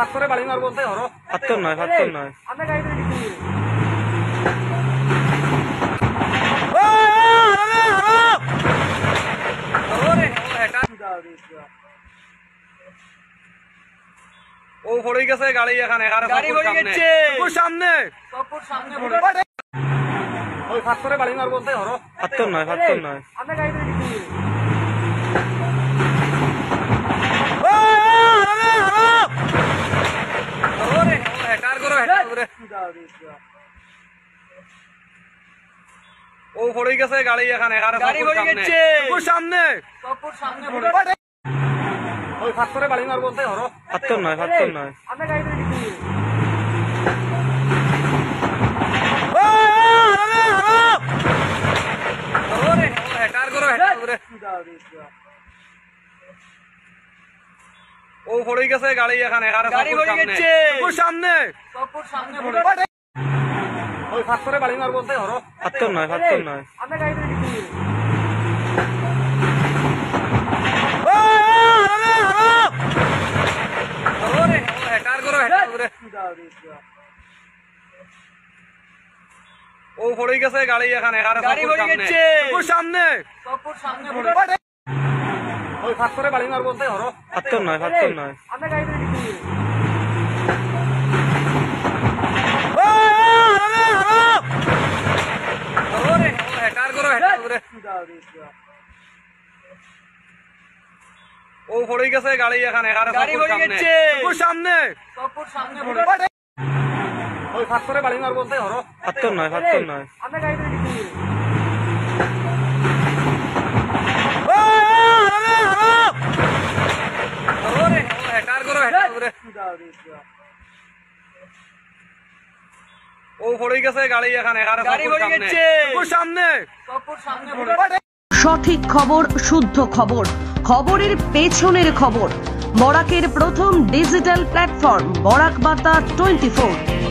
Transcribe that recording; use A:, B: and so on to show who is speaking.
A: ফাঁকরে বাড়ি মারবো তাই হরো
B: ফাত্তর নয় ফাত্তর নয়
A: আমরা গাড়ি ধরে দিচ্ছি
B: ও পড়ে গেছে গাড়ি এখানে গাড়ি পড়ে গেছে সামনে
A: ওই ফাঁকরে বাড়ি মারবো তাই হরো
B: ফাত্তর নয় ফাত্তর নয়
A: আমরা গাড়ি ধরে দিচ্ছি
B: ও পড়ে গেছে গাড়ি এখানে গাড়ি পড়ে গেছে সামনে
A: ওই ফাঁকরে বাড়ি মারবো তাই হরো
B: ফাত্তর নয় ফাত্তর নয়
A: আমরা গাড়ি ধরে দিচ্ছি
B: ও পড়ে গেছে গাড়ি এখানে গাড়ি পড়ে গেছে সামনে
A: ওই ফাঁকরে বাড়ি মারবো তাই হরো
B: ফাত্তর নয় ফাত্তর নয়
A: আমরা গাড়ি ধরে দিচ্ছি
B: ও পড়ে গেছে গাড়ি এখানে গাড়ি পড়ে গেছে সামনে
A: ওই ফাঁকরে বাড়ি মারবো তাই হরো
B: ফাত্তর নয় ফাত্তর নয়
A: আমরা গাড়ি ধরে দিচ্ছি
B: ও পড়ে গেছে গাড়ি এখানে গাড়ি পড়ে গেছে সামনে
A: ওই ফাঁকরে বাড়ি মারবো তাই হরো
B: ফাত্তর নয় ফাত্তর নয়
A: আমরা গাড়ি ধরে দিচ্ছি
B: ও পড়ে গেছে গাড়ি এখানে গাড়ি পড়ে গেছে সামনে
C: সঠিক খবর, শুদ্ধ খবর, খবরের পেছনের খবর। বরাকের প্রথম ডিজিটাল প্ল্যাটফর্ম বরাক বার্তা 24।